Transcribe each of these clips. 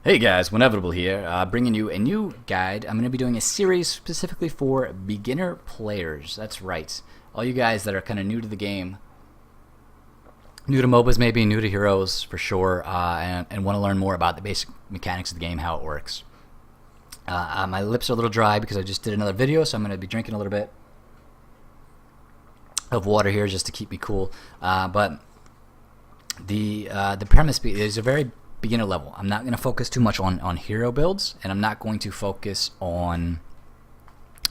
Hey guys, wInevitable here, bringing you a new guide. I'm going to be doing a series specifically for beginner players. That's right. All you guys that are kind of new to the game, new to MOBAs maybe, new to Heroes for sure, and want to learn more about the basic mechanics of the game, how it works. My lips are a little dry because I just did another video, so I'm going to be drinking a little bit of water here just to keep me cool. But the premise is a very beginner level. I'm not going to focus too much on hero builds, and I'm not going to focus on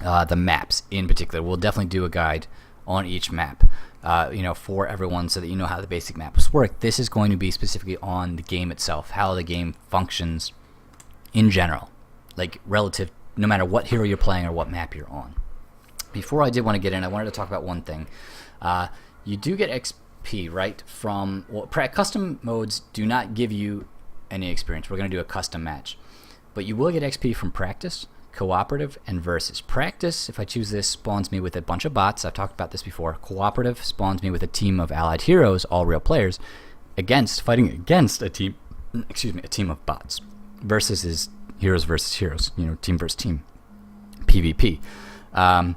the maps in particular. We'll definitely do a guide on each map, for everyone, so that you know how the basic maps work. This is going to be specifically on the game itself, how the game functions in general, like relative, no matter what hero you're playing or what map you're on. Before I did want to get in, I wanted to talk about one thing. You do get XP, right, from, well, custom modes do not give you any experience. We're going to do a custom match, but you will get XP from practice, cooperative, and versus. Practice, if I choose this, spawns me with a bunch of bots. I've talked about this before. Cooperative spawns me with a team of allied heroes, all real players, fighting against a team of bots. Versus is heroes versus heroes, team versus team, PvP. And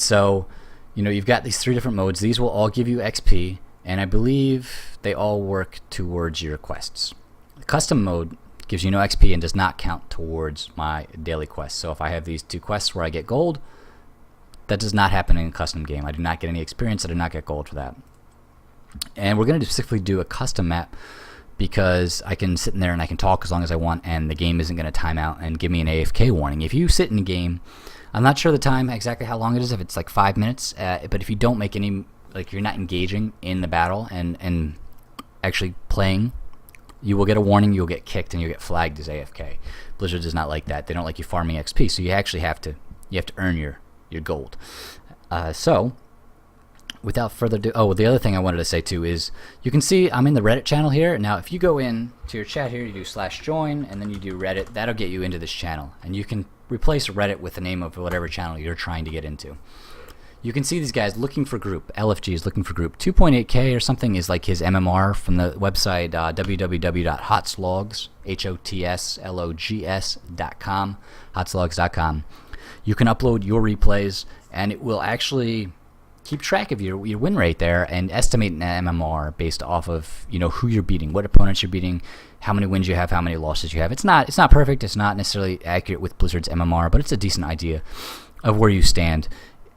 so, you've got these three different modes. These will all give you XP, and I believe they all work towards your quests. The custom mode gives you no XP and does not count towards my daily quests. So if I have these two quests where I get gold, that does not happen in a custom game. I do not get any experience. I do not get gold for that. And we're going to specifically do a custom map because I can sit in there and I can talk as long as I want, and the game isn't going to time out and give me an AFK warning. If you sit in a game, I'm not sure the time exactly how long it is, if it's like 5 minutes, but if you don't make any, like, you're not engaging in the battle and actually playing, you will get a warning, you'll get kicked, and you'll get flagged as AFK. Blizzard does not like that. They don't like you farming XP, so you actually have to earn your gold. So without further ado, the other thing I wanted to say too is, you can see I'm in the Reddit channel here. Now if you go in to your chat here, you do /join, and then you do Reddit, that'll get you into this channel, and you can replace Reddit with the name of whatever channel you're trying to get into. You can see these guys looking for group. LFG is looking for group. 2.8K or something is like his MMR from the website www.hotslogs, HOTSLOGS.com, hotslogs.com. You can upload your replays, and it will actually keep track of your win rate there and estimate an MMR based off of who you're beating, what opponents you're beating, how many wins you have, how many losses you have. It's not perfect. It's not necessarily accurate with Blizzard's MMR, but it's a decent idea of where you stand.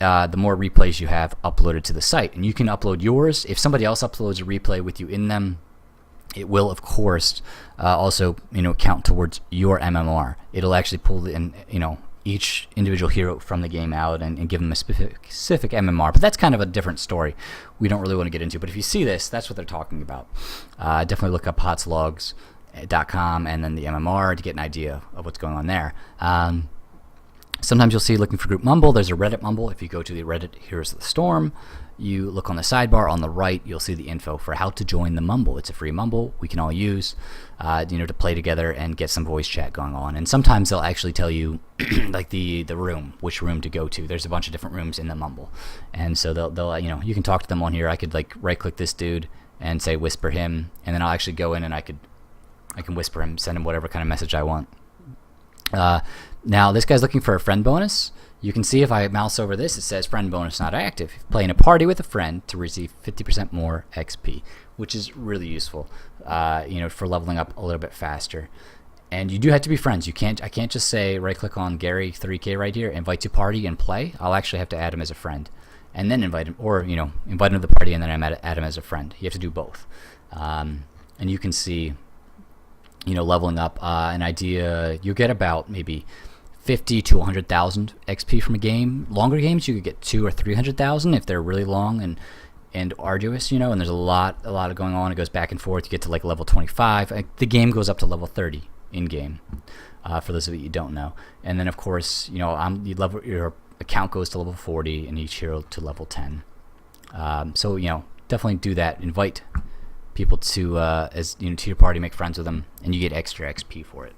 The more replays you have uploaded to the site, and you can upload yours. If somebody else uploads a replay with you in them, it will of course also count towards your MMR. It'll actually pull in each individual hero from the game out and give them a specific MMR, but that's kind of a different story we don't really want to get into. But if you see this, that's what they're talking about. Definitely look up hotslogs.com and then the MMR to get an idea of what's going on there. Sometimes you'll see looking for group Mumble. There's a Reddit Mumble. If you go to the Reddit Heroes of the Storm, you look on the sidebar on the right, you'll see the info for how to join the Mumble. It's a free Mumble we can all use to play together and get some voice chat going on. And sometimes they'll actually tell you like the room, which room to go to. There's a bunch of different rooms in the Mumble, and so they'll you can talk to them on here. I could like right click this dude and say whisper him, and then I'll actually go in and I can whisper him, send him whatever kind of message I want. Now this guy's looking for a friend bonus. You can see if I mouse over this, it says friend bonus not active. Play in a party with a friend to receive 50% more XP, which is really useful, for leveling up a little bit faster. And you do have to be friends. I can't just say right click on Gary 3K right here, invite to party and play. I'll actually have to add him as a friend, and then invite him, or invite him to the party and then add him as a friend. You have to do both. And you can see, leveling up an idea, you get about maybe 50 to 100,000 XP from a game. Longer games you could get 200,000 or 300,000 if they're really long and arduous, and there's a lot of going on. It goes back and forth. You get to like level 25. The game goes up to level 30 in game, for those of you who don't know. And then of course, your account goes to level 40 and each hero to level 10. So definitely do that. Invite people to to your party, make friends with them, and you get extra XP for it.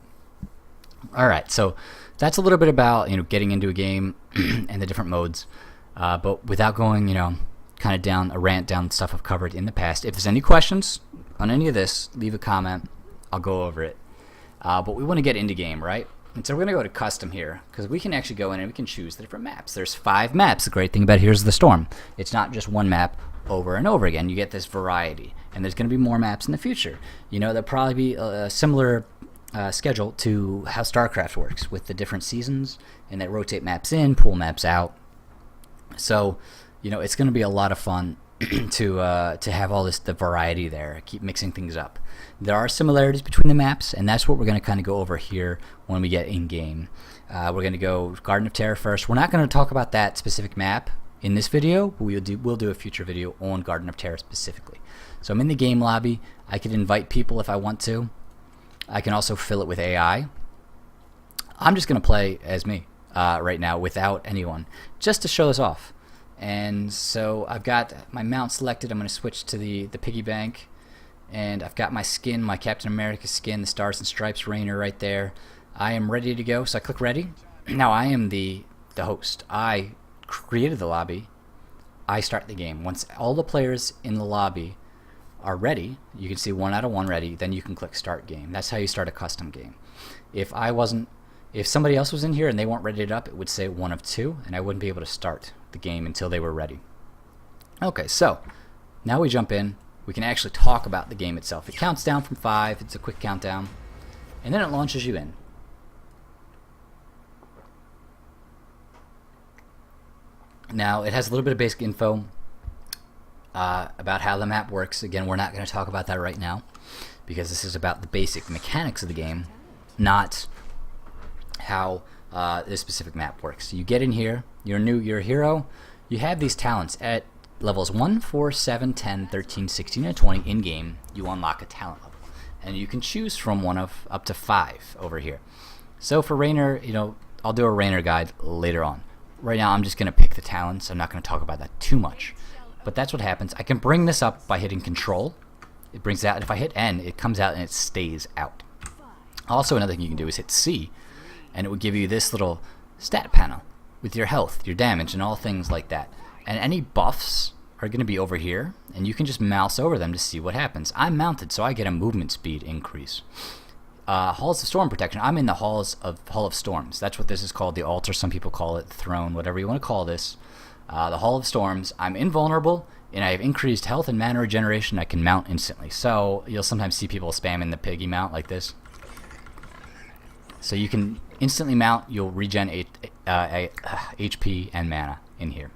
All right, so that's a little bit about getting into a game and the different modes, but without going kind of down a rant down stuff I've covered in the past. If there's any questions on any of this, leave a comment. I'll go over it. but we want to get into game, right? And so we're going to go to custom here, because we can actually go in and we can choose the different maps. There's 5 maps. The great thing about Here's the Storm, it's not just one map over and over again. You get this variety, and there's going to be more maps in the future. You know, there'll probably be a similar schedule to how StarCraft works, with the different seasons, and they rotate maps in, pull maps out. So, you know, it's going to be a lot of fun to have all the variety there, keep mixing things up. There are similarities between the maps, and that's what we're going to kind of go over here when we get in game. We're going to go Garden of Terror first. We're not going to talk about that specific map in this video, but we'll do a future video on Garden of Terror specifically. So I'm in the game lobby. I could invite people if I want to. I can also fill it with AI. I'm just going to play as me right now without anyone, just to show this off. And so I've got my mount selected. I'm going to switch to the piggy bank, and I've got my skin, my Captain America skin, the Stars and Stripes Rainer right there. I am ready to go, so I click ready. Now I am the host. I created the lobby. I start the game. Once all the players in the lobby are ready, you can see 1 out of 1 ready, then you can click start game. That's how you start a custom game. If somebody else was in here and they weren't ready up, it would say 1 of 2, and I wouldn't be able to start the game until they were ready. Okay, so now we jump in. We can actually talk about the game itself. It counts down from 5. It's a quick countdown, and then it launches you in. Now it has a little bit of basic info about how the map works. Again, we're not going to talk about that right now, because this is about the basic mechanics of the game, not how this specific map works. So you get in here, you're a hero, you have these talents at levels 1, 4, 7, 10, 13, 16, and 20 in game. You unlock a talent level, and you can choose from one of up to 5 over here. So for Rainer, you know, I'll do a Rainer guide later on. Right now I'm just going to pick the talents. I'm not going to talk about that too much, but that's what happens. I can bring this up by hitting control. It brings it out, and if I hit N, it comes out and it stays out. Also, another thing you can do is hit C, and it will give you this little stat panel with your health, your damage, and all things like that. And any buffs are going to be over here, and you can just mouse over them to see what happens. I'm mounted, so I get a movement speed increase. Halls of Storm Protection. I'm in the Hall of Storms. That's what this is called. The altar, some people call it, the throne, whatever you want to call this. The Hall of Storms. I'm invulnerable, and I have increased health and mana regeneration. I can mount instantly. So you'll sometimes see people spamming the piggy mount like this. So you can instantly mount. You'll regen HP and mana in here.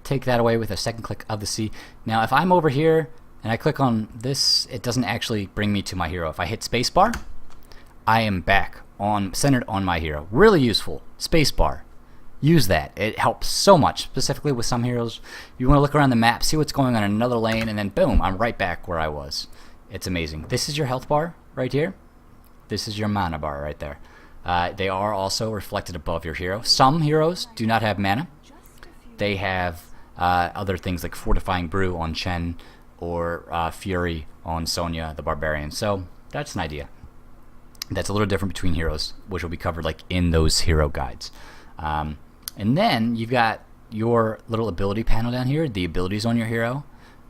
Take that away with a second click of the C. Now if I'm over here and I click on this, it doesn't actually bring me to my hero. If I hit spacebar, I am back centered on my hero. Really useful. Spacebar. Use that. It helps so much, specifically with some heroes. You want to look around the map, see what's going on in another lane, and then boom, I'm right back where I was. It's amazing. This is your health bar right here. This is your mana bar right there. They are also reflected above your hero. Some heroes do not have mana. They have other things like Fortifying Brew on Chen, or Fury on Sonya the Barbarian. So that's an idea. That's a little different between heroes, which will be covered like in those hero guides. And then you've got your little ability panel down here, the abilities on your hero.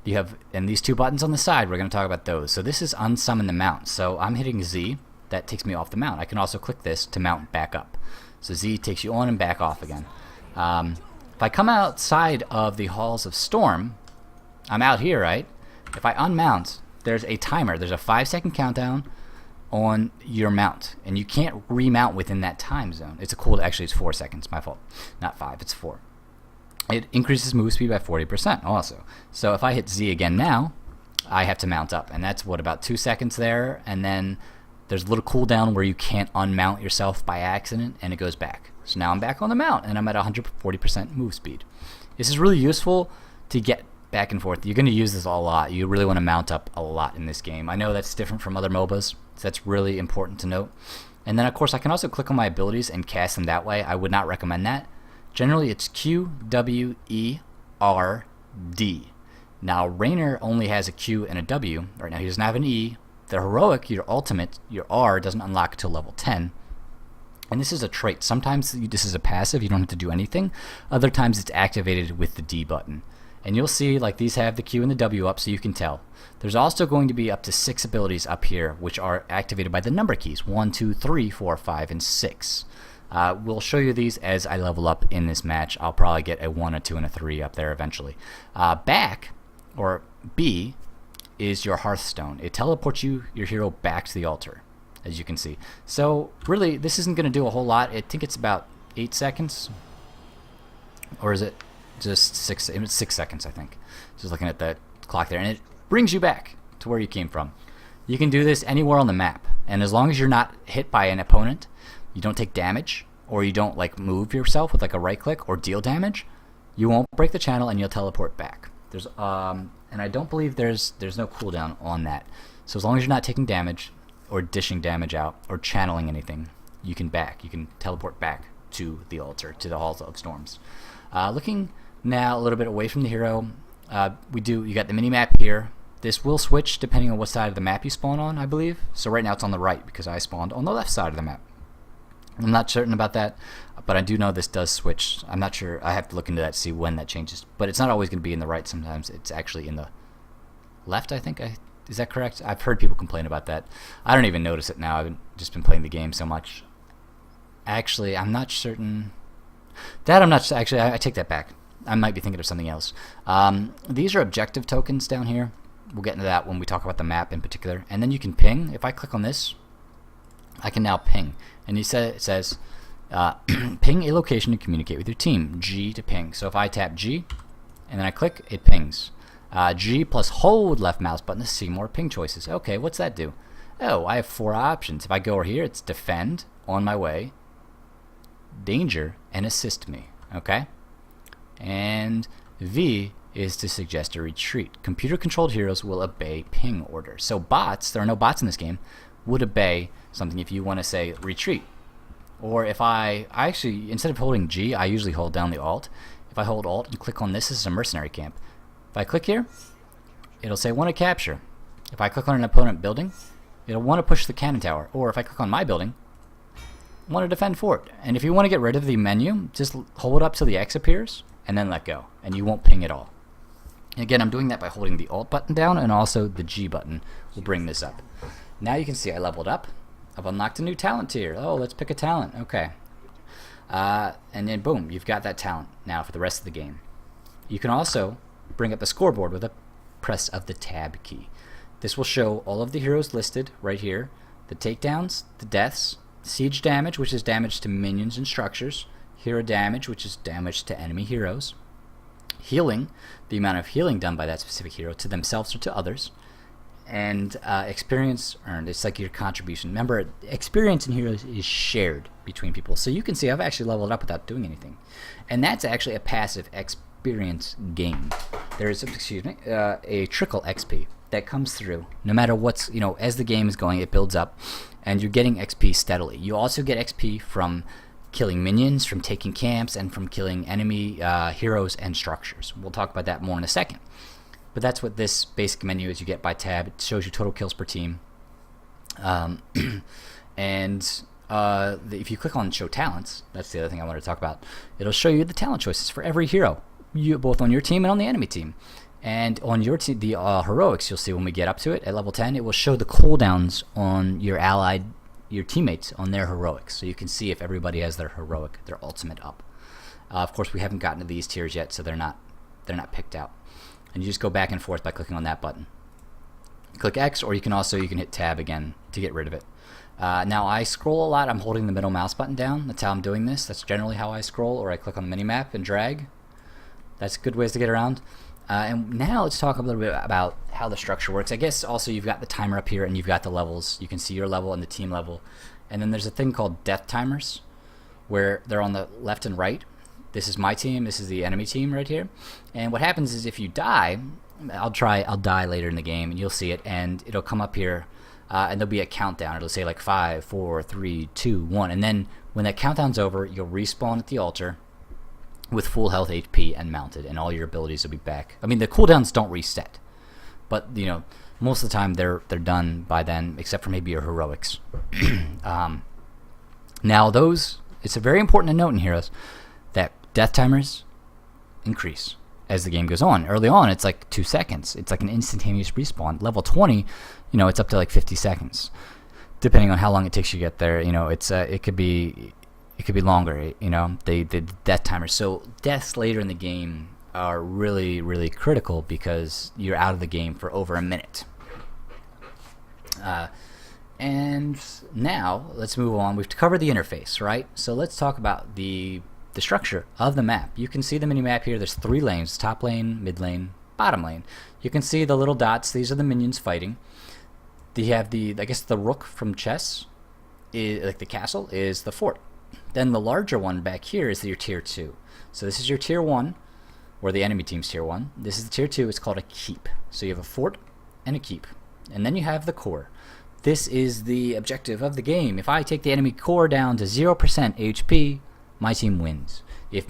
You have, and these 2 buttons on the side, we're going to talk about those. So this is unsummon the mount. So I'm hitting Z. That takes me off the mount. I can also click this to mount back up. So Z takes you on and back off again. If I come outside of the Halls of Storm, I'm out here, right? If I unmount, there's a timer. There's a 5-second countdown on your mount, and you can't remount within that time zone. It's actually it's 4 seconds. My fault. Not 5. It's 4. It increases move speed by 40% also. So if I hit Z again now, I have to mount up, and that's what, about 2 seconds there, and then there's a little cooldown where you can't unmount yourself by accident, and it goes back. So now I'm back on the mount, and I'm at 140% move speed. This is really useful to get back and forth. You're going to use this a lot. You really want to mount up a lot in this game. I know that's different from other MOBAs, so that's really important to note. And then, of course, I can also click on my abilities and cast them that way. I would not recommend that. Generally, it's Q, W, E, R, D. Now, Rainer only has a Q and a W. Right now, he doesn't have an E. The Heroic, your ultimate, your R, doesn't unlock until level 10. And this is a trait. Sometimes this is a passive. You don't have to do anything. Other times, it's activated with the D button. And you'll see like these have the Q and the W up, so you can tell. There's also going to be up to 6 abilities up here, which are activated by the number keys 1, 2, 3, 4, 5, and 6. We'll show you these as I level up in this match. I'll probably get a 1, a 2, and a 3 up there eventually. Back, or B, is your Hearthstone. It teleports your hero back to the altar, as you can see. So really, this isn't going to do a whole lot. I think it's about 8 seconds. Or is it just 6? It's 6 seconds, I think. Just looking at the clock there. And it brings you back to where you came from. You can do this anywhere on the map. And as long as you're not hit by an opponent, you don't take damage, or you don't like move yourself with like a right click or deal damage, you won't break the channel and you'll teleport back. There's and I don't believe there's no cooldown on that. So as long as you're not taking damage or dishing damage out or channeling anything, you can teleport back to the altar, to the Halls of Storms. Looking now a little bit away from the hero, you got the mini map here. This will switch depending on what side of the map you spawn on, I believe. So right now it's on the right because I spawned on the left side of the map. I'm not certain about that, but I do know this does switch. I'm not sure. I have to look into that to see when that changes. But it's not always going to be in the right. Sometimes it's actually in the left, I think. Is that correct? I've heard people complain about that. I don't even notice it now. I've just been playing the game so much. Actually, I'm not certain. Actually, I take that back. I might be thinking of something else. These are objective tokens down here. We'll get into that when we talk about the map in particular. And then you can ping. If I click on this, I can now ping. And it says, ping a location to communicate with your team. G to ping. So if I tap G, and then I click, it pings. G plus hold left mouse button to see more ping choices. Okay, what's that do? Oh, I have 4 options. If I go over here, it's defend, on my way, danger, and assist me. Okay? And V is to suggest a retreat. Computer-controlled heroes will obey ping orders. So bots, there are no bots in this game, would obey something if you want to say retreat. Or if I actually, instead of holding G, I usually hold down the Alt. If I hold Alt and click on this is a mercenary camp. If I click here, it'll say want to capture. If I click on an opponent building, it'll want to push the cannon tower. Or if I click on my building, want to defend fort. And if you want to get rid of the menu, just hold up till the X appears and then let go, and you won't ping at all. And again, I'm doing that by holding the Alt button down, and also the G button will bring this up. Now you can see I leveled up. I've unlocked a new talent tier. Oh, let's pick a talent. Okay. And then boom, you've got that talent now for the rest of the game. You can also bring up the scoreboard with a press of the tab key. This will show all of the heroes listed right here. The takedowns, the deaths, siege damage, which is damage to minions and structures, hero damage, which is damage to enemy heroes, healing, the amount of healing done by that specific hero to themselves or to others, and experience earned. It's like your contribution. Remember, experience in heroes is shared between people. So you can see I've actually leveled up without doing anything. And that's actually a passive experience gain. There is, a trickle XP that comes through. No matter what's, as the game is going, it builds up, and you're getting XP steadily. You also get XP from killing minions, from taking camps, and from killing enemy heroes and structures. We'll talk about that more in a second. But that's what this basic menu is. You get by tab. It shows you total kills per team. If you click on show talents, that's the other thing I wanted to talk about. It'll show you the talent choices for every hero, both on your team and on the enemy team. And on your team, the heroics, you'll see when we get up to it at level 10, it will show the cooldowns on your teammates on their heroics. So you can see if everybody has their heroic, their ultimate up. Of course, we haven't gotten to these tiers yet, so they're not picked out. And you just go back and forth by clicking on that button. Click X, or you can hit tab again to get rid of it. Now I scroll a lot. I'm holding the middle mouse button down. That's how I'm doing this. That's generally how I scroll, or I click on the mini map and drag. That's good ways to get around. And now let's talk a little bit about how the structure works. I guess also you've got the timer up here, and you've got the levels. You can see your level and the team level. And then there's a thing called death timers, where they're on the left and right. This is my team, this is the enemy team right here. And what happens is if you die, I'll die later in the game, and you'll see it, and it'll come up here, and there'll be a countdown. It'll say like 5, 4, 3, 2, 1. And then when that countdown's over, you'll respawn at the altar with full health, HP, and mounted, and all your abilities will be back. I mean, the cooldowns don't reset, but most of the time they're done by then, except for maybe your heroics. Now it's very important to note in heroes that death timers increase as the game goes on. Early on, it's like 2 seconds. It's like an instantaneous respawn. Level 20, it's up to like 50 seconds, depending on how long it takes you to get there. It's it could be longer. The death timers. So deaths later in the game are really, really critical because you're out of the game for over a minute. And now let's move on. We've covered the interface, right? So let's talk about the structure of the map. You can see the mini map here. There's 3 lanes: top lane, mid lane, bottom lane. You can see the little dots. These are the minions fighting. You have the rook from chess, like the castle, is the fort. Then the larger one back here is your tier 2. So this is your tier 1, or the enemy team's tier 1. This is the tier 2. It's called a keep. So you have a fort and a keep. And then you have the core. This is the objective of the game. If I take the enemy core down to 0% HP, my team wins. If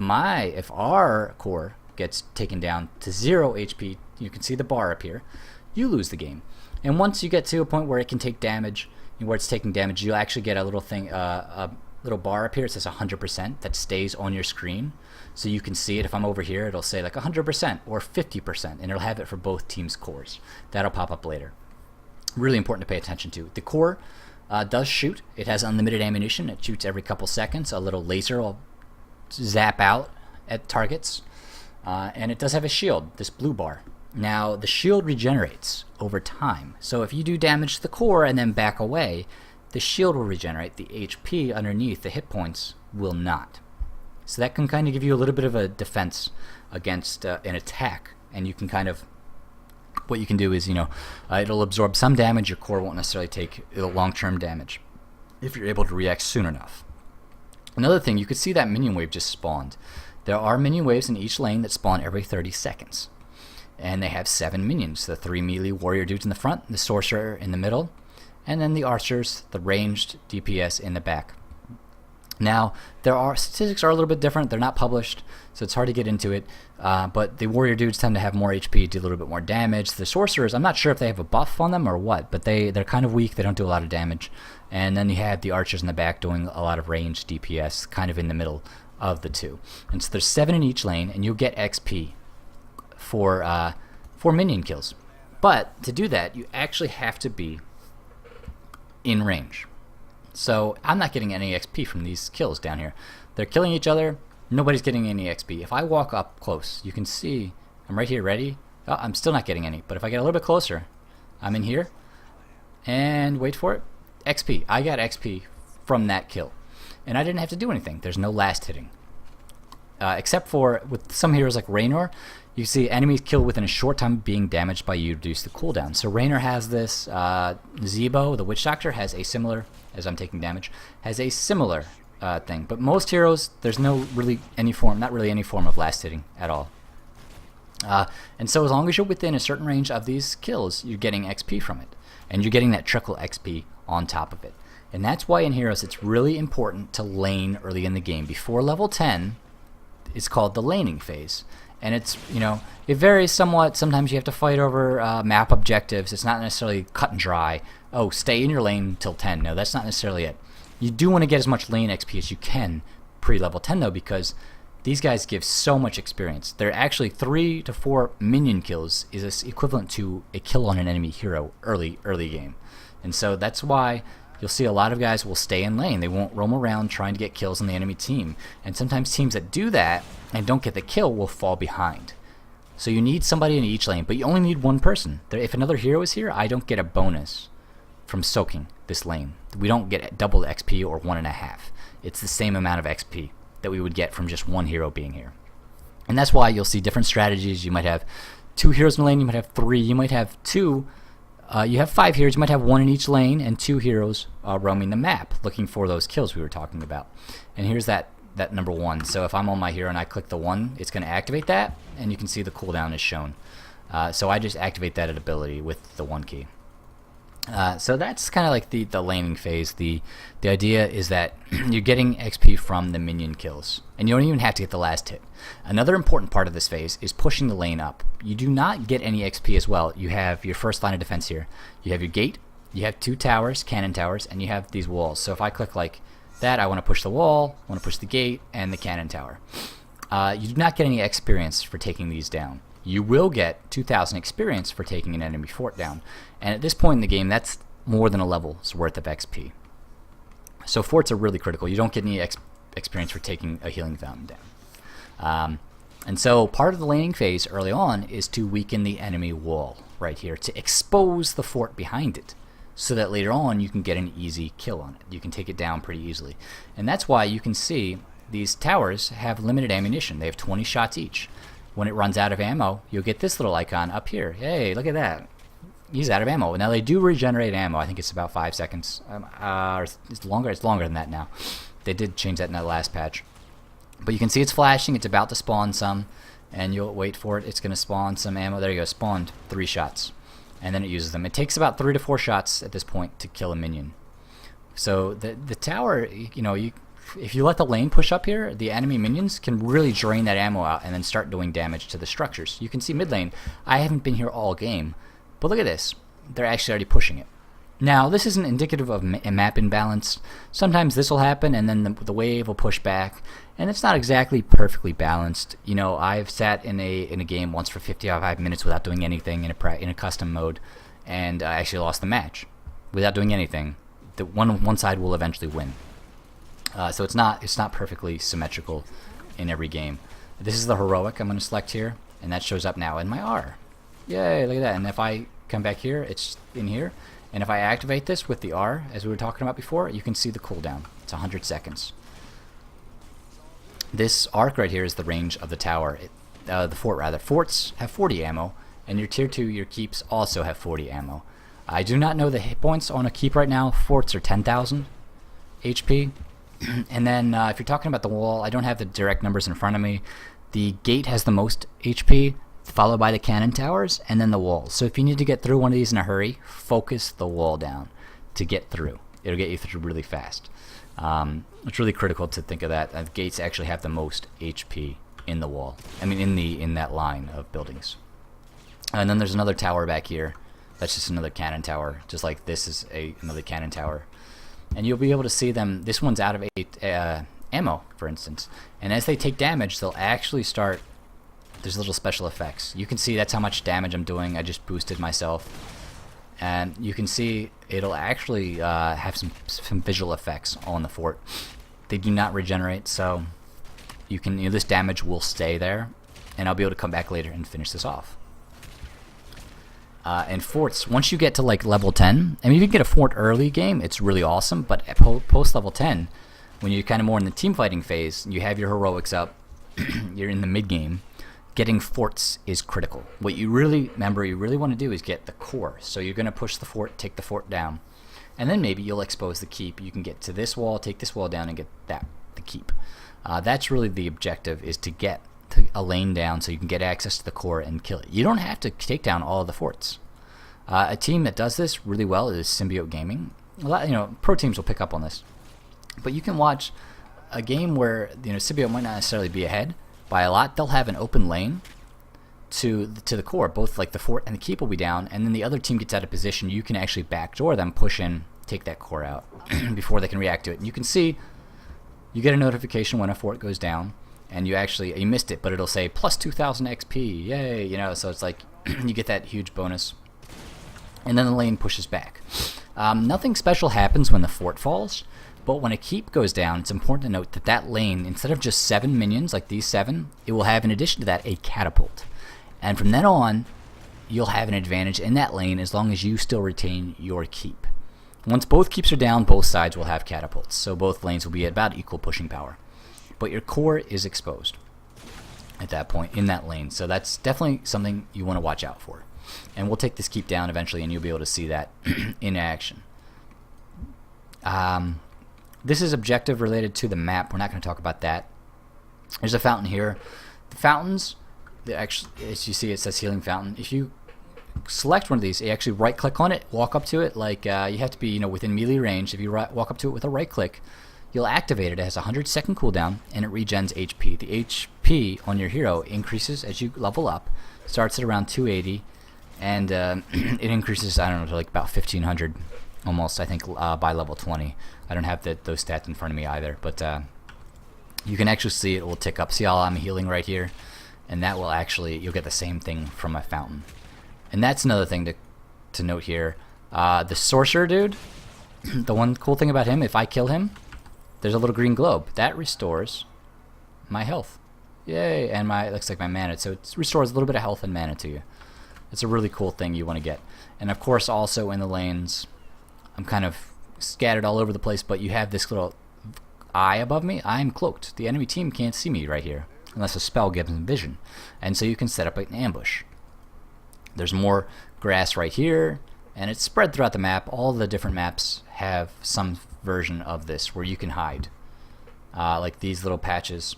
our core gets taken down to 0 HP, you can see the bar up here, you lose the game. And once you get to a point where it can take damage, where it's taking damage, you'll actually get a little thing, a little bar up here. It says 100% that stays on your screen. So you can see it. If I'm over here, it'll say like 100% or 50%, and it'll have it for both teams' cores. That'll pop up later. Really important to pay attention to. The core does shoot. It has unlimited ammunition. It shoots every couple seconds. A little laser will zap out at targets. And it does have a shield, this blue bar. Now, the shield regenerates over time. So if you do damage to the core and then back away, the shield will regenerate. The HP underneath, the hit points, will not. So that can kind of give you a little bit of a defense against an attack. And you can kind of, what you can do is, it'll absorb some damage. Your core won't necessarily take long-term damage if you're able to react soon enough. Another thing, you could see that minion wave just spawned. There are minion waves in each lane that spawn every 30 seconds. And they have 7 minions. The 3 melee warrior dudes in the front, the sorcerer in the middle, and then the archers, the ranged DPS in the back. Now, statistics are a little bit different. They're not published, so it's hard to get into it. But the warrior dudes tend to have more HP, do a little bit more damage. The sorcerers, I'm not sure if they have a buff on them or what, but they're kind of weak. They don't do a lot of damage. And then you have the archers in the back doing a lot of ranged DPS, kind of in the middle of the two. And so there's 7 in each lane, and you'll get XP for minion kills. But to do that, you actually have to be in range. So I'm not getting any XP from these kills down here. They're killing each other. Nobody's getting any XP. If I walk up close, you can see I'm right here ready. Oh, I'm still not getting any. But if I get a little bit closer, I'm in here. And wait for it. XP. I got XP from that kill. And I didn't have to do anything. There's no last hitting. Except for with some heroes like Raynor, you see enemies killed within a short time of being damaged by you reduce the cooldown. So Raynor has this. Zebo, the Witch Doctor, has a similar, as I'm taking damage, has a similar thing. But most heroes, there's not really any form of last hitting at all. And so as long as you're within a certain range of these kills, you're getting XP from it. And you're getting that trickle XP on top of it. And that's why in Heroes it's really important to lane early in the game. Before level 10, it's called the laning phase. And it's, it varies somewhat. Sometimes you have to fight over map objectives. It's not necessarily cut and dry. Oh, stay in your lane till 10. No, that's not necessarily it. You do want to get as much lane XP as you can pre-level 10, though, because these guys give so much experience. They're actually 3 to 4 minion kills is equivalent to a kill on an enemy hero early game. And so that's why you'll see a lot of guys will stay in lane. They won't roam around trying to get kills on the enemy team. And sometimes teams that do that and don't get the kill will fall behind. So you need somebody in each lane, but you only need one person. If another hero is here, I don't get a bonus from soaking this lane. We don't get double XP or 1.5. It's the same amount of XP that we would get from just one hero being here. And that's why you'll see different strategies. You might have 2 heroes in the lane, you might have 3, you might have 2. You have 5 heroes, you might have 1 in each lane, and 2 heroes roaming the map, looking for those kills we were talking about. And here's that number 1. So if I'm on my hero and I click the 1, it's going to activate that, and you can see the cooldown is shown. So I just activate that ability with the 1 key. So that's kind of like the laning phase. The idea is that you're getting XP from the minion kills, and you don't even have to get the last hit. Another important part of this phase is pushing the lane up. You do not get any XP as well. You have your first line of defense here. You have your gate, you have 2 towers, cannon towers, and you have these walls. So if I click like that, I want to push the wall, I want to push the gate, and the cannon tower. you do not get any experience for taking these down. You will get 2,000 experience for taking an enemy fort down. And at this point in the game, that's more than a level's worth of XP. So forts are really critical. You don't get any experience for taking a healing fountain down. And so part of the laning phase early on is to weaken the enemy wall right here, to expose the fort behind it, so that later on you can get an easy kill on it. You can take it down pretty easily. And that's why you can see these towers have limited ammunition. They have 20 shots each. When it runs out of ammo, you'll get this little icon up here. Hey, look at that. He's out of ammo. Now they do regenerate ammo. I think it's about 5 seconds. It's longer. It's longer than that now. They did change that in that last patch. But you can see it's flashing. It's about to spawn some, and you'll wait for it. It's going to spawn some ammo. There you go. Spawned 3 shots, and then it uses them. It takes about 3 to 4 shots at this point to kill a minion. So the tower, if you let the lane push up here, the enemy minions can really drain that ammo out and then start doing damage to the structures. You can see mid lane. I haven't been here all game, but look at this. They're actually already pushing it. Now, this isn't indicative of a map imbalance. Sometimes this will happen, and then the wave will push back, and it's not exactly perfectly balanced. I've sat in a game once for 55 minutes without doing anything in a custom mode, and I actually lost the match without doing anything. The one side will eventually win. So it's not perfectly symmetrical in every game. This is the heroic I'm going to select here, and that shows up now in my R. Yay, look at that. And if I come back here, it's in here. And if I activate this with the R, as we were talking about before, you can see the cooldown. It's 100 seconds. This arc right here is the range of the tower. The fort, rather. Forts have 40 ammo, and your tier 2, your keeps, also have 40 ammo. I do not know the hit points on a keep right now. Forts are 10,000 HP. And then if you're talking about the wall, I don't have the direct numbers in front of me. The gate has the most HP, followed by the cannon towers, and then the walls. So if you need to get through one of these in a hurry, focus the wall down to get through. It'll get you through really fast. It's really critical to think of that. The gates actually have the most HP in the wall. I mean, in that line of buildings. And then there's another tower back here. That's just another cannon tower, just like this is another cannon tower. And you'll be able to see them. This one's out of ammo, for instance. And as they take damage, they'll actually start. There's little special effects. You can see that's how much damage I'm doing. I just boosted myself. And you can see it'll actually have some visual effects on the fort. They do not regenerate, so this damage will stay there. And I'll be able to come back later and finish this off. And forts, once you get to like level 10, I mean, if you get a fort early game, it's really awesome. But at post level 10, when you're kind of more in the team fighting phase, you have your heroics up, you're in the mid game. Getting forts is critical. What you really want to do is get the core. So you're going to push the fort, take the fort down, and then maybe you'll expose the keep. You can get to this wall, take this wall down, and get the keep. That's really the objective, is to get a lane down so you can get access to the core and kill it. You don't have to take down all of the forts. A team that does this really well is Symbiote Gaming. A lot, pro teams will pick up on this, but you can watch a game where Symbiote might not necessarily be ahead by a lot. They'll have an open lane to the core. Both like the fort and the keep will be down, and then the other team gets out of position. You can actually backdoor them, push in, take that core out before they can react to it. And you can see, you get a notification when a fort goes down, and you missed it, but it'll say plus 2,000 XP, yay, so it's like you get that huge bonus. And then the lane pushes back. Nothing special happens when the fort falls, but when a keep goes down, it's important to note that lane, instead of just 7 minions like these 7, it will have in addition to that a catapult. And from then on, you'll have an advantage in that lane as long as you still retain your keep. Once both keeps are down, both sides will have catapults, so both lanes will be at about equal pushing power. But your core is exposed at that point in that lane, so that's definitely something you want to watch out for. And we'll take this keep down eventually, and you'll be able to see that in action. This is objective related to the map. We're not going to talk about that. There's a fountain here. The fountains, actually, as you see, it says healing fountain. If you select one of these, you actually right click on it, walk up to it, like you have to be within melee range. If you walk up to it with a right click, you'll activate it. It has a 100-second cooldown, and it regens HP. The HP on your hero increases as you level up. Starts at around 280, and it increases, I don't know, to like about 1,500 almost, I think, by level 20. I don't have those stats in front of me either, but you can actually see it will tick up. See how I'm healing right here? And that will actually, you'll get the same thing from my fountain. And that's another thing to note here. The sorcerer dude, the one cool thing about him, if I kill him, there's a little green globe. That restores my health. Yay, and my, looks like my mana. So it restores a little bit of health and mana to you. It's a really cool thing you want to get. And of course also in the lanes, I'm kind of scattered all over the place, but you have this little eye above me. I'm cloaked. The enemy team can't see me right here unless a spell gives them vision. And so you can set up an ambush. There's more grass right here, and it's spread throughout the map. All the different maps have some version of this where you can hide. Like these little patches.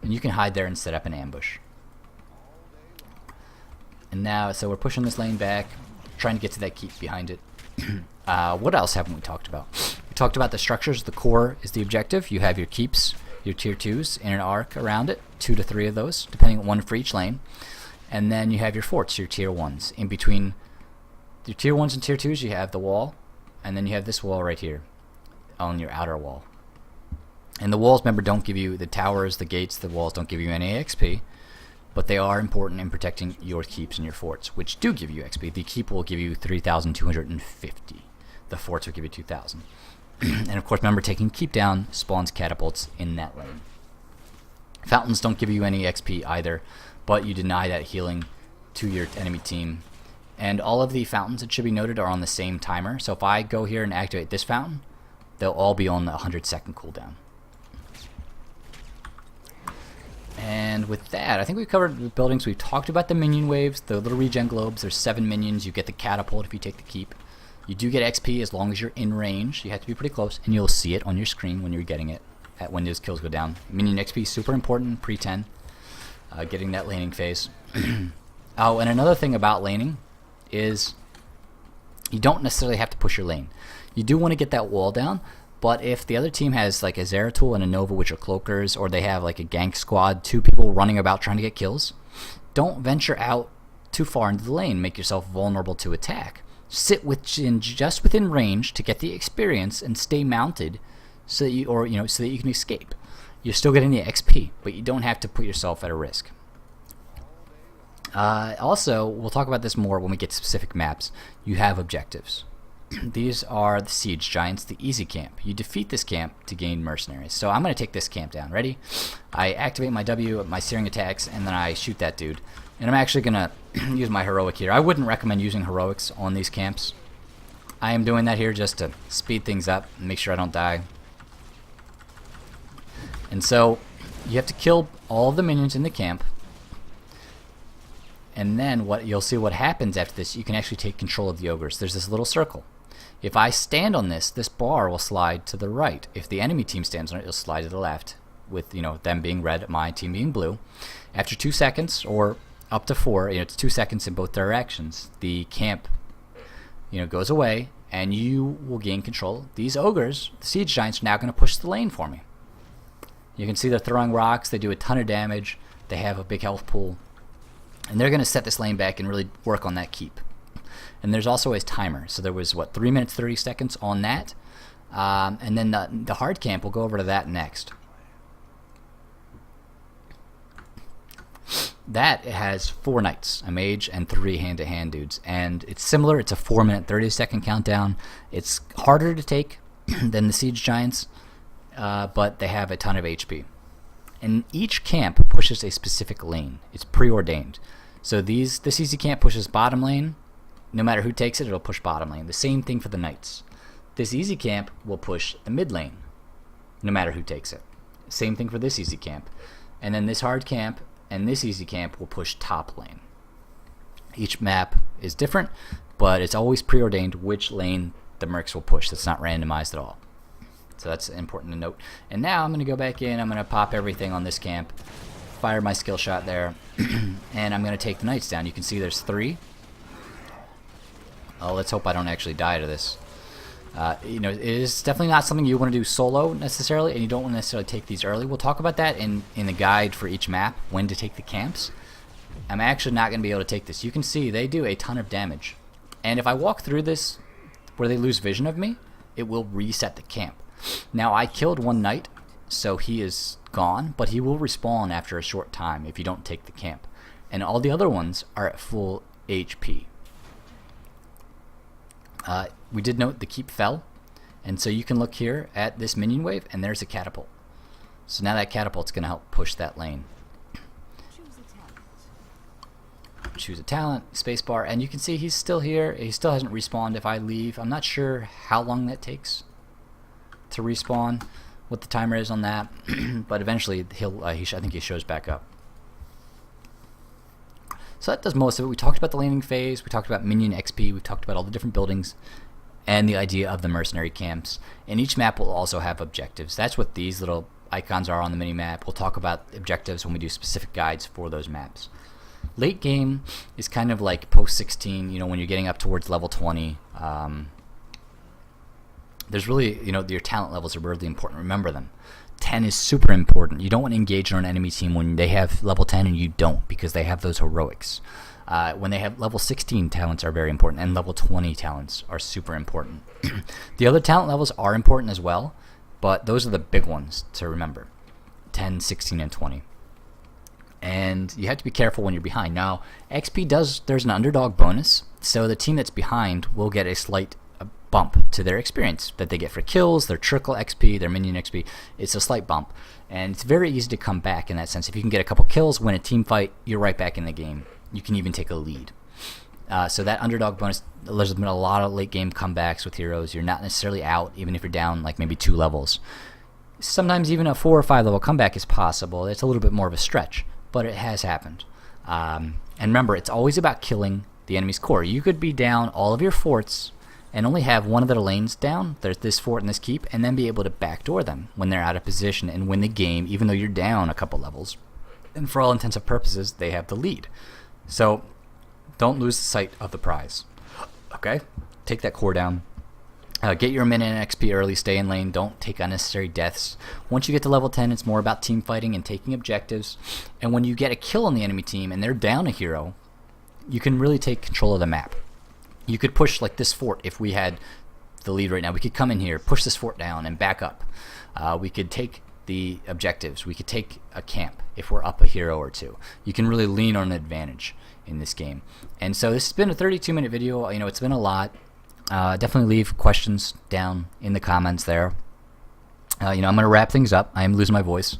And you can hide there and set up an ambush. And now, so we're pushing this lane back, trying to get to that keep behind it. What else haven't we talked about? We talked about the structures. The core is the objective. You have your keeps, your tier 2s in an arc around it, 2 to 3 of those, depending on one for each lane. And then you have your forts, your tier 1s. In between your tier 1s and tier 2s, you have the wall, and then you have this wall right here on your outer wall. And the walls, remember, don't give you, the towers, the gates, the walls don't give you any XP, but they are important in protecting your keeps and your forts, which do give you XP. The keep will give you 3,250. The forts will give you 2,000. And of course, remember, taking keep down spawns catapults in that lane. Fountains don't give you any XP either, but you deny that healing to your enemy team. And all of the fountains, it should be noted, are on the same timer. So if I go here and activate this fountain, they'll all be on the 100-second cooldown. And with that, I think we've covered the buildings. We've talked about the minion waves, the little regen globes. There's 7 minions. You get the catapult if you take the keep. You do get XP as long as you're in range. You have to be pretty close, and you'll see it on your screen when you're getting it, when those kills go down. Minion XP is super important pre-10, getting that laning phase. Oh, and another thing about laning is you don't necessarily have to push your lane. You do want to get that wall down, but if the other team has like a Zeratul and a Nova, which are cloakers, or they have like a gank squad, 2 people running about trying to get kills, don't venture out too far into the lane. Make yourself vulnerable to attack. Sit just within range to get the experience and stay mounted, so that so that you can escape. You're still getting the XP, but you don't have to put yourself at a risk. Also, we'll talk about this more when we get to specific maps. You have objectives. These are the siege giants, the easy camp. You defeat this camp to gain mercenaries. So I'm going to take this camp down. Ready? I activate my W, my searing attacks, and then I shoot that dude. And I'm actually going to use my heroic here. I wouldn't recommend using heroics on these camps. I am doing that here just to speed things up and make sure I don't die. And so you have to kill all of the minions in the camp. And then you'll see what happens after this. You can actually take control of the ogres. There's this little circle. If I stand on this, this bar will slide to the right. If the enemy team stands on it, it'll slide to the left, with them being red, my team being blue. After 2 seconds, or up to 4, it's 2 seconds in both directions, the camp goes away, and you will gain control. These ogres, the siege giants, are now going to push the lane for me. You can see they're throwing rocks. They do a ton of damage. They have a big health pool. And they're going to set this lane back and really work on that keep. And there's also a timer. So there was, 3 minutes, 30 seconds on that. And then the hard camp, we'll go over to that next. That has 4 knights, a mage, and 3 hand-to-hand dudes. And it's similar. It's a 4-minute, 30-second countdown. It's harder to take than the siege giants, but they have a ton of HP. And each camp pushes a specific lane. It's preordained. So this easy camp pushes bottom lane. No matter who takes it, it'll push bottom lane. The same thing for the knights. This easy camp will push the mid lane, no matter who takes it. Same thing for this easy camp. And then this hard camp and this easy camp will push top lane. Each map is different, but it's always preordained which lane the mercs will push. That's not randomized at all. So that's important to note. And now I'm going to go back in. I'm going to pop everything on this camp, fire my skill shot there, and I'm going to take the knights down. You can see there's 3. Oh, let's hope I don't actually die to this. It is definitely not something you want to do solo necessarily, and you don't want to necessarily take these early. We'll talk about that in the guide for each map, when to take the camps. I'm actually not going to be able to take this. You can see they do a ton of damage. And if I walk through this where they lose vision of me, it will reset the camp. Now, I killed one knight, so he is gone, but he will respawn after a short time if you don't take the camp. And all the other ones are at full HP. We did note the keep fell, and so you can look here at this minion wave, and there's a catapult. So now that catapult's going to help push that lane. Choose a talent, spacebar, and you can see he's still here. He still hasn't respawned if I leave. I'm not sure how long that takes to respawn, what the timer is on that, but eventually I think he shows back up. So that does most of it. We talked about the laning phase, we talked about minion XP, we talked about all the different buildings, and the idea of the mercenary camps. And each map will also have objectives. That's what these little icons are on the mini map. We'll talk about objectives when we do specific guides for those maps. Late game is kind of like post 16, you know, when you're getting up towards level 20. There's really, you know, your talent levels are really important. Remember them. 10 is super important. You don't want to engage on an enemy team when they have level 10 and you don't, because they have those heroics. When they have level 16 talents are very important, and level 20 talents are super important. The other talent levels are important as well, but those are the big ones to remember. 10, 16, and 20. And you have to be careful when you're behind. Now, XP there's an underdog bonus, so the team that's behind will get a slight bump to their experience that they get for kills, their trickle XP, their minion XP. It's a slight bump, and it's very easy to come back in that sense. If you can get a couple kills, win a team fight, you're right back in the game. You can even take a lead. So that underdog bonus, there's been a lot of late game comebacks with heroes. You're not necessarily out, even if you're down like maybe 2 levels. Sometimes even a 4 or 5 level comeback is possible. It's a little bit more of a stretch, but it has happened. And remember, it's always about killing the enemy's core. You could be down all of your forts and only have one of their lanes down, there's this fort and this keep, and then be able to backdoor them when they're out of position and win the game, even though you're down a couple levels. And for all intents and purposes, they have the lead. So don't lose sight of the prize. Okay? Take that core down. Get your Minion XP early, stay in lane, don't take unnecessary deaths. Once you get to level 10, it's more about team fighting and taking objectives. And when you get a kill on the enemy team and they're down a hero, you can really take control of the map. You could push like this fort if we had the lead right now. We could come in here, push this fort down, and back up. We could take the objectives. We could take a camp if we're up a hero or 2. You can really lean on an advantage in this game. And so this has been a 32-minute video. You know, it's been a lot. Definitely leave questions down in the comments there. You know, I'm going to wrap things up. I am losing my voice.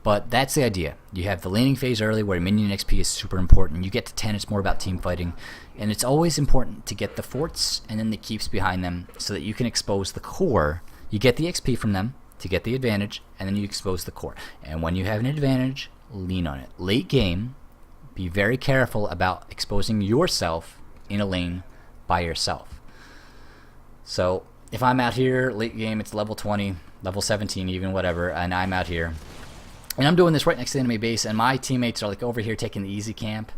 But that's the idea. You have the laning phase early where minion XP is super important. You get to 10, it's more about team fighting. And it's always important to get the forts and then the keeps behind them so that you can expose the core. You get the XP from them to get the advantage, and then you expose the core. And when you have an advantage, lean on it. Late game, be very careful about exposing yourself in a lane by yourself. So if I'm out here, late game, it's level 20, level 17 even, whatever, and I'm out here. And I'm doing this right next to the enemy base, and my teammates are like over here taking the easy camp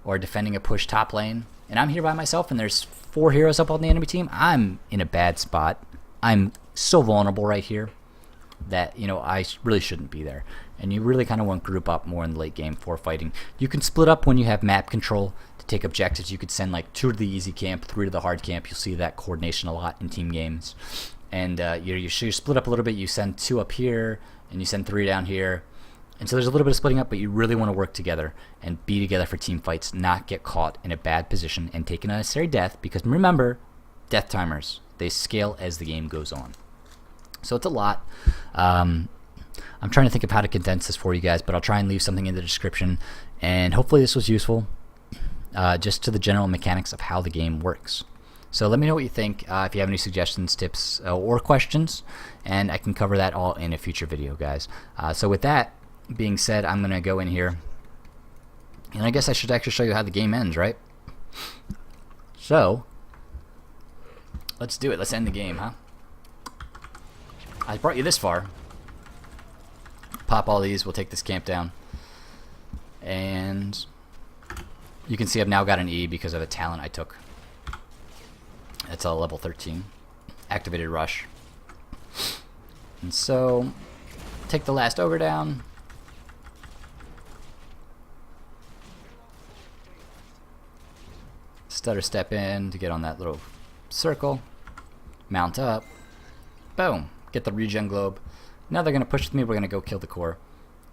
or defending a push top lane. And I'm here by myself, and there's 4 heroes up on the enemy team. I'm in a bad spot. I'm so vulnerable right here that, you know, I really shouldn't be there. And you really kind of want to group up more in the late game for fighting. You can split up when you have map control to take objectives. You could send like 2 to the easy camp, 3 to the hard camp. You'll see that coordination a lot in team games. And you split up a little bit. You send 2 up here, and you send 3 down here. And so there's a little bit of splitting up, but you really want to work together and be together for team fights, not get caught in a bad position and take an unnecessary death, because remember, death timers, they scale as the game goes on. So it's a lot. I'm trying to think of how to condense this for you guys, but I'll try and leave something in the description, and hopefully this was useful just to the general mechanics of how the game works. So let me know what you think, if you have any suggestions, tips, or questions, and I can cover that all in a future video, guys. So with that being said, I'm going to go in here, and I guess I should actually show you how the game ends, right? So let's do it. Let's end the game, huh? I brought you this far. Pop all these. We'll take this camp down, and you can see I've now got an E because of a talent I took. It's a level 13 activated rush. And so take the last ogre down. Stutter step in to get on that little circle. Mount up. Boom. Get the regen globe. Now they're going to push with me. We're going to go kill the core.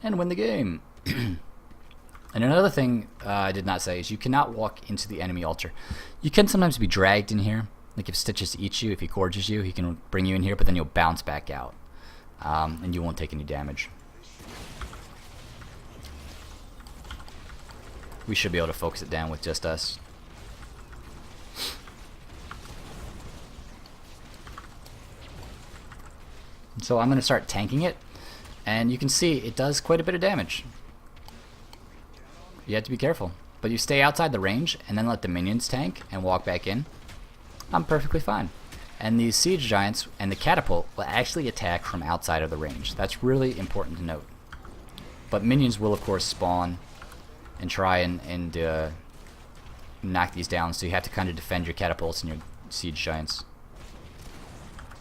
and win the game. And another thing I did not say is you cannot walk into the enemy altar. You can sometimes be dragged in here. Like if Stitches eats you, if he gorges you, he can bring you in here, but then you'll bounce back out. And you won't take any damage. We should be able to focus it down with just us. So I'm going to start tanking it, and you can see it does quite a bit of damage. You have to be careful, but you stay outside the range and then let the minions tank and walk back in. I'm perfectly fine. And these siege giants and the catapult will actually attack from outside of the range. That's really important to note. But minions will of course spawn and try and knock these down, so you have to kind of defend your catapults and your siege giants.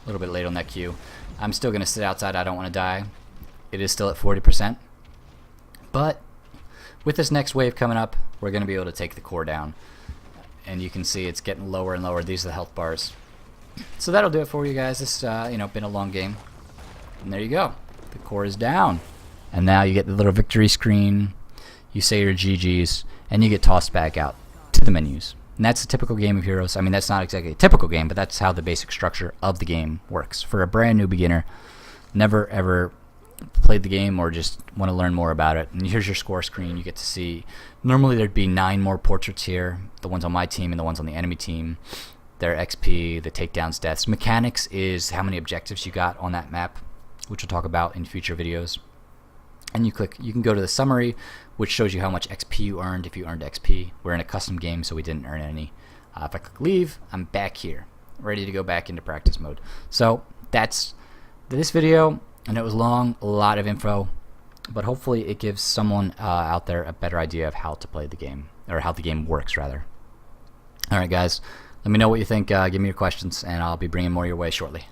A little bit late on that queue. I'm still going to sit outside. I don't want to die. It is still at 40%. But with this next wave coming up, we're going to be able to take the core down. And you can see it's getting lower and lower. These are the health bars. So that'll do it for you guys. This been a long game. And there you go. The core is down. And now you get the little victory screen. You say your GGs, and you get tossed back out to the menus. And that's a typical game of Heroes. I mean, that's not exactly a typical game, but that's how the basic structure of the game works. For a brand new beginner, never ever played the game or just want to learn more about it. And here's your score screen. You get to see, normally there'd be 9 more portraits here, the ones on my team and the ones on the enemy team. Their XP, the takedowns, deaths. Mechanics is how many objectives you got on that map, which we'll talk about in future videos. And you can go to the summary, which shows you how much XP you earned, if you earned XP. We're in a custom game, so we didn't earn any. If I click leave, I'm back here, ready to go back into practice mode. So that's this video. I know it was long, a lot of info, but hopefully it gives someone out there a better idea of how to play the game, or how the game works, rather. Alright guys, let me know what you think. Give me your questions, and I'll be bringing more your way shortly.